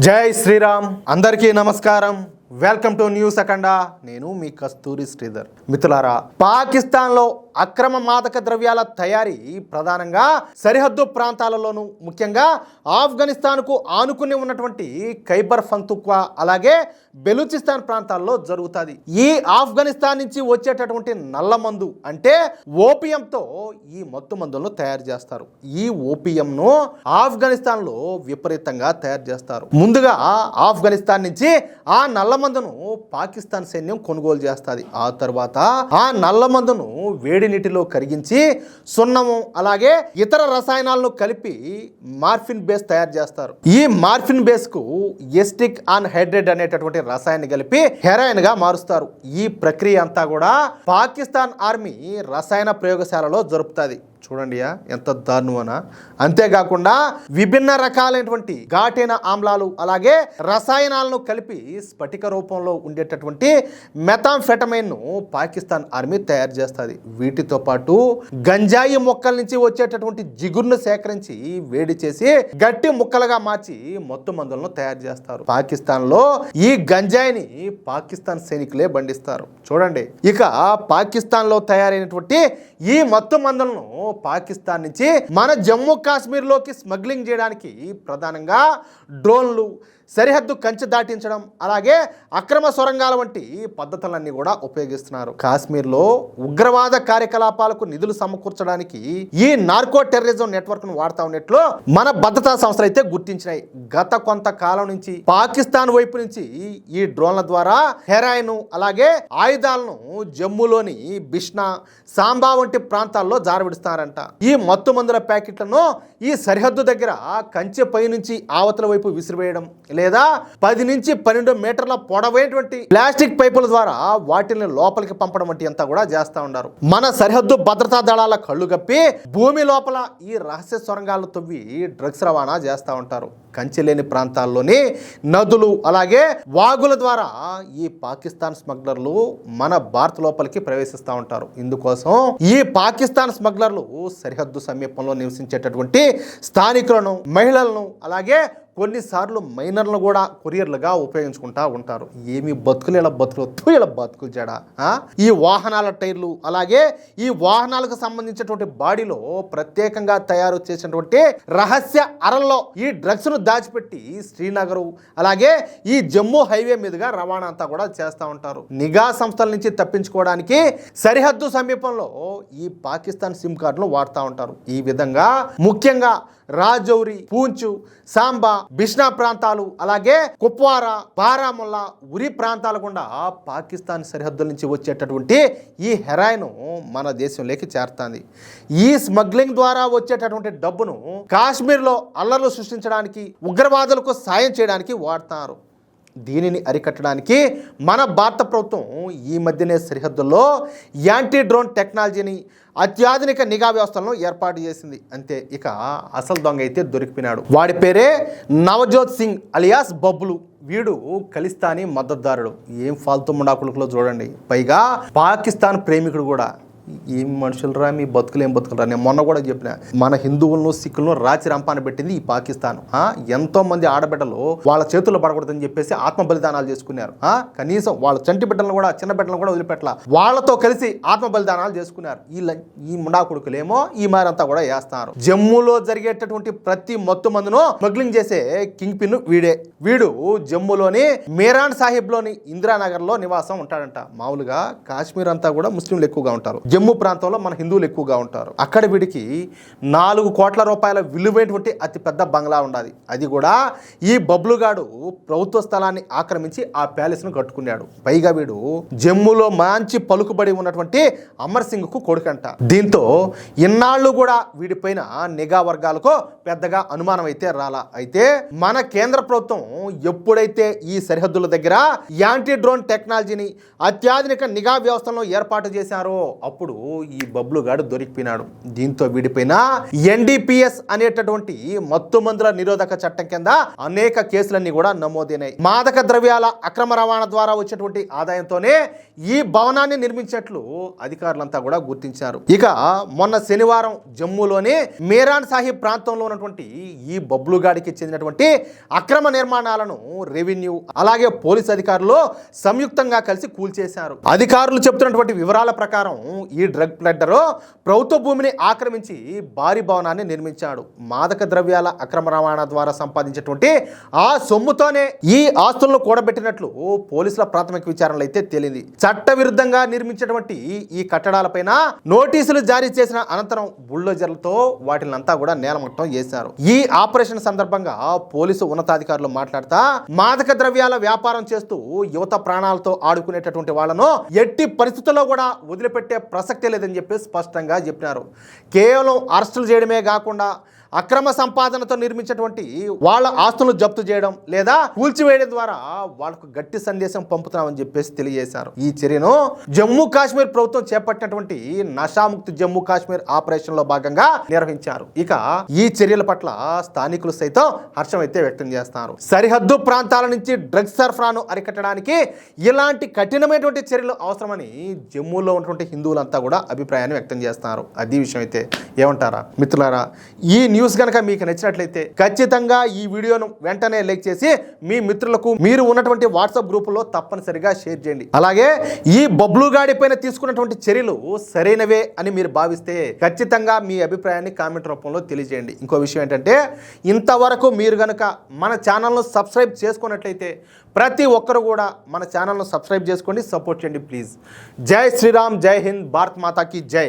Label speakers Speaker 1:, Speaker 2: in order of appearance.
Speaker 1: జై శ్రీరామ్. అందరికీ నమస్కారం. వెల్కమ్ టు న్యూస్ అఖండ. నేను మీ కస్తూరి శ్రీధర్. మిత్రులారా, పాకిస్తాన్లో అక్రమ మాదక ద్రవ్యాల తయారీ ప్రధానంగా సరిహద్దు ప్రాంతాలలోనూ, ముఖ్యంగా ఆఫ్ఘనిస్తాన్కు ఆనుకుని ఉన్నటువంటి ఖైబర్ పఖ్తూన్ఖ్వా అలాగే బెలూచిస్తాన్ ప్రాంతాల్లో జరుగుతుంది. ఈ ఆఫ్ఘనిస్తాన్ నుంచి వచ్చేటటువంటి నల్లమందు అంటే ఓపియంతో ఈ మత్తు మందులను తయారు చేస్తారు. ఈ ఓపియంను ఆఫ్ఘనిస్తాన్లో విపరీతంగా తయారు చేస్తారు. ముందుగా ఆఫ్ఘనిస్తాన్ నుంచి ఆ నల్లమందును పాకిస్తాన్ సైన్యం కొనుగోలు చేస్తుంది. ఆ తర్వాత ఆ నల్లమందును వేడి నీటిలో కరిగించి సున్నము అలాగే ఇతర రసాయనాలను కలిపి మార్ఫిన్ బేస్ తయారు చేస్తారు. ఈ మార్ఫిన్ బేస్ కు ఎస్టిక్ అన్హైడ్రేట్ అనేటటువంటి రసాయనాన్ని కలిపి హెరాయిన్ గా మారుస్తారు. ఈ ప్రక్రియ అంతా కూడా పాకిస్తాన్ ఆర్మీ రసాయన ప్రయోగశాలలో జరుపుతుంది. చూడండి ఎంత దారుణమనా. అంతేకాకుండా విభిన్న రకాలైనటువంటి ఘాటైన ఆమ్లాలు అలాగే రసాయనాలను కలిపి స్ఫటిక రూపంలో ఉండేటటువంటి మెథాంఫెటమైన్ ను పాకిస్తాన్ ఆర్మీ తయారు చేస్తుంది. వీటితో పాటు గంజాయి మొక్కల నుంచి వచ్చేటటువంటి జిగురును సేకరించి వేడి చేసి గట్టి ముక్కలుగా మార్చి మత్తు మందులను తయారు చేస్తారు. పాకిస్తాన్ లో ఈ గంజాయిని పాకిస్తాన్ సైనికులే బండిస్తారు. చూడండి, ఇక పాకిస్తాన్ లో తయారైనటువంటి ఈ మత్తు మందులను పాకిస్తాన్ నుంచి మన జమ్మూ కాశ్మీర్లోకి స్మగ్లింగ్ చేయడానికి ప్రధానంగా డ్రోన్లు, సరిహద్దు కంచె దాటించడం అలాగే అక్రమ సొరంగాల వంటి పద్ధతులన్నీ కూడా ఉపయోగిస్తున్నారు. కాశ్మీర్లో ఉగ్రవాద కార్యకలాపాలకు నిధులు సమకూర్చడానికి ఈ నార్కో టెర్రరిజం నెట్వర్క్ ను వాడుతూ ఉన్నట్లు మన భద్రతా సంస్థలు అయితే గుర్తించినాయి. గత కొంతకాలం నుంచి పాకిస్తాన్ వైపు నుంచి ఈ డ్రోన్ల ద్వారా హెరాయిన్ అలాగే ఆయుధాలను జమ్మూలోని బిష్నా, సాంబా వంటి ప్రాంతాల్లో జారవిడుస్తున్నారంట. ఈ మత్తు మందుల ప్యాకెట్లను ఈ సరిహద్దు దగ్గర కంచె పై నుంచి ఆవతల వైపు విసిరివేయడం లేదా 10 నుంచి 12 మీటర్ల పొడవైనటువంటి ప్లాస్టిక్ పైపుల ద్వారా వాటిని లోపలికి పంపడం వంటి అంతా కూడా చేస్తూ ఉన్నారు. మన సరిహద్దు భద్రతా దళాల కళ్ళు గప్పి భూమి లోపల ఈ రహస్య సొరంగాలు తవ్వి డ్రగ్స్ రవాణా చేస్తూ ఉంటారు. కంచె లేని ప్రాంతాల్లోని నదులు అలాగే వాగుల ద్వారా ఈ పాకిస్తాన్ స్మగ్లర్లు మన భారత్ లోపలికి ప్రవేశిస్తూ ఉంటారు. ఇందుకోసం ఈ పాకిస్తాన్ స్మగ్లర్లు సరిహద్దు సమీపంలో నివసించేటటువంటి స్థానికులను, మహిళలను అలాగే కొన్నిసార్లు మైనర్లను కూడా కొరియర్లుగా ఉపయోగించుకుంటా ఉంటారు. ఏమి బతుకులు, ఇలా బతుకులు చెడా. ఈ వాహనాల టైర్లు అలాగే ఈ వాహనాలకు సంబంధించినటువంటి బాడీలో ప్రత్యేకంగా తయారు చేసినటువంటి రహస్య అరల్లో ఈ డ్రగ్స్ ను దాచిపెట్టి శ్రీనగర్ అలాగే ఈ జమ్మూ హైవే మీదుగా రవాణా అంతా కూడా చేస్తూ ఉంటారు. నిఘా సంస్థల నుంచి తప్పించుకోవడానికి సరిహద్దు సమీపంలో ఈ పాకిస్తాన్ సిమ్ కార్డులు వాడుతూ ఉంటారు. ఈ విధంగా ముఖ్యంగా రాజౌరి, పూంచ్, సాంబా, బిష్నా ప్రాంతాలు అలాగే కుప్వారా, బారాముల్లా, ఉరి ప్రాంతాల గుండా పాకిస్తాన్ సరిహద్దుల నుంచి వచ్చేటటువంటి ఈ హెరాయిన్ మన దేశంలోకి చేరుతుంది. ఈ స్మగ్లింగ్ ద్వారా వచ్చేటటువంటి డబ్బును కాశ్మీర్లో అల్లర్లు సృష్టించడానికి, ఉగ్రవాదులకు సాయం చేయడానికి వాడుతున్నారు. దీనిని అరికట్టడానికి మన భారత ప్రభుత్వం ఈ మధ్యనే సరిహద్దుల్లో యాంటీ డ్రోన్ టెక్నాలజీని, అత్యాధునిక నిఘా వ్యవస్థలను ఏర్పాటు చేసింది. అంతే, ఇక అసలు దొంగ అయితే దొరికిపోయినాడు. వాడి పేరే నవజోత్ సింగ్ అలియాస్ బబ్బులు. వీడు ఖలిస్తానీ మద్దతుదారుడు. ఏం ఫాల్తూ ముండాకులకులో చూడండి. పైగా పాకిస్తాన్ ప్రేమికుడు కూడా. ఏం మనుషులరా మీ బతుకులు, ఏం బతుకులరా. నేను మొన్న కూడా చెప్పిన, మన హిందువులను, సిక్కులను రాచి రంపాన పెట్టింది ఈ పాకిస్తాన్. ఎంతో మంది ఆడబిడ్డలు వాళ్ళ చేతుల్లో పడకూడదని చెప్పేసి ఆత్మ బలిదానాలు చేసుకున్నారు. కనీసం వాళ్ళ చంటి బిడ్డలను కూడా, చిన్న బిడ్డలను కూడా వదిలిపెట్టాల, వాళ్ళతో కలిసి ఆత్మ బలిదానాలు చేసుకున్నారు. ఈ ముండా కొడుకులేమో ఈ మారంతా కూడా వేస్తున్నారు. జమ్మూలో జరిగేటటువంటి ప్రతి మత్తు మందును స్మగ్లింగ్ చేసే కింగ్ పిన్ వీడే. వీడు జమ్మూలోని మీరాన్ సాహిబ్ లోని ఇందిరానగర్ లో నివాసం ఉంటాడంట. మామూలుగా కాశ్మీర్ అంతా కూడా ముస్లింలు ఎక్కువగా ఉంటారు. జమ్మూ ప్రాంతంలో మన హిందువులు ఎక్కువగా ఉంటారు. అక్కడ వీడికి 4 కోట్ల రూపాయల విలువైనటువంటి అతి పెద్ద బంగ్లా ఉండాలి. అది కూడా ఈ బబ్లుగాడు ప్రభుత్వ స్థలాన్ని ఆక్రమించి ఆ ప్యాలెస్ ను కట్టుకున్నాడు. పైగా వీడు జమ్మూలో మంచి పలుకుబడి ఉన్నటువంటి అమర్ సింగ్ కు కొడుకంట. దీంతో ఇన్నాళ్ళు కూడా వీడిపైన నిఘా వర్గాలకు పెద్దగా అనుమానం అయితే రాలా. అయితే మన కేంద్ర ప్రభుత్వం ఎప్పుడైతే ఈ సరిహద్దుల దగ్గర యాంటీ డ్రోన్ టెక్నాలజీని, అత్యాధునిక నిఘా వ్యవస్థలను ఏర్పాటు చేశారో అప్పుడు ఇప్పుడు ఈ బబ్లుగాడు దొరికిపోయినాడు. దీంతో వీడిపైన ఎన్డీపీఎస్ అనేటటువంటి మత్తు మందుల నిరోధక చట్టం కింద అనేక కేసులన్నీ కూడా నమోదైనాయి. మాదక ద్రవ్యాల అక్రమ రవాణా ద్వారా వచ్చేటువంటి ఆదాయంతోనే ఈ భవనాన్ని నిర్మించినట్లు అధికారులంతా కూడా గుర్తించారు. ఇక మొన్న శనివారం జమ్మూలోని మేరాన్ సాహిబ్ ప్రాంతంలో ఉన్నటువంటి ఈ బబ్లుగాడికి చెందినటువంటి అక్రమ నిర్మాణాలను రెవెన్యూ అలాగే పోలీస్ అధికారులు సంయుక్తంగా కలిసి కూల్చేశారు. అధికారులు చెబుతున్నటువంటి వివరాల ప్రకారం ఈ డ్రగ్ ప్లెడ్డర్ ప్రభుత్వ భూమిని ఆక్రమించి భారీ భవనాన్ని నిర్మించాడు. మాదక ద్రవ్యాల అక్రమ రవాణా ద్వారా సంపాదించేటువంటి ఆ సొమ్ముతోనే ఈ ఆస్తులను కూడబెట్టినట్లు పోలీసుల ప్రాథమిక విచారణలో అయితే తేలింది. చట్టవిరుద్ధంగా నిర్మించినటువంటి ఈ కట్టడాలపైన నోటీసులు జారీ చేసిన అనంతరం బుల్డోజర్లతో వాటినంతా కూడా నేలమట్టం చేశారు. ఈ ఆపరేషన్ సందర్భంగా పోలీసు ఉన్నతాధికారులు మాట్లాడుతా మాదక ద్రవ్యాల వ్యాపారం చేస్తూ యువత ప్రాణాలతో ఆడుకునేటటువంటి వాళ్ళను ఎట్టి పరిస్థితుల్లో కూడా వదిలిపెట్టే ప్రసక్తే లేదని చెప్పి స్పష్టంగా చెప్పినారు. కేవలం అరెస్టులు చేయడమే కాకుండా అక్రమ సంపాదనతో నిర్మించినటువంటి వాళ్ళ ఆస్తులను జప్తు చేయడం లేదా కూల్చివేయడం ద్వారా వాళ్ళకు గట్టి సందేశం పంపుతున్నామని చెప్పేసి తెలియజేశారు. ఈ చర్యను జమ్మూ కాశ్మీర్ ప్రభుత్వం చేపట్టినటువంటి నషాముక్తి జమ్మూ కాశ్మీర్ ఆపరేషన్ లో భాగంగా నిర్వహించారు. ఇక ఈ చర్యల పట్ల స్థానికులు సైతం హర్షం అయితే వ్యక్తం చేస్తున్నారు. సరిహద్దు ప్రాంతాల నుంచి డ్రగ్స్ సరఫరాను అరికట్టడానికి ఇలాంటి కఠినమైనటువంటి చర్యలు అవసరమని జమ్మూలో ఉన్నటువంటి హిందువులంతా కూడా అభిప్రాయాన్ని వ్యక్తం చేస్తున్నారు. అది విషయం అయితే ఏమంటారా మిత్రులారా? ఈ న్యూస్ కనుక మీకు నచ్చినట్లయితే ఖచ్చితంగా ఈ వీడియోను వెంటనే లైక్ చేసి మీ మిత్రులకు మీరు ఉన్నటువంటి వాట్సాప్ గ్రూపులో తప్పనిసరిగా షేర్ చేయండి. అలాగే ఈ బబ్లుగాడి పైన తీసుకున్నటువంటి చర్యలు సరైనవే అని మీరు భావిస్తే ఖచ్చితంగా మీ అభిప్రాయాన్ని కామెంట్ రూపంలో తెలియజేయండి. ఇంకో విషయం ఏంటంటే ఇంతవరకు మీరు కనుక మన ఛానల్ను సబ్స్క్రైబ్ చేసుకున్నట్లయితే ప్రతి ఒక్కరు కూడా మన ఛానల్ను సబ్స్క్రైబ్ చేసుకోండి, సపోర్ట్ చేయండి ప్లీజ్. జై శ్రీరామ్, జై హింద్, భారత్ మాతాకి జై.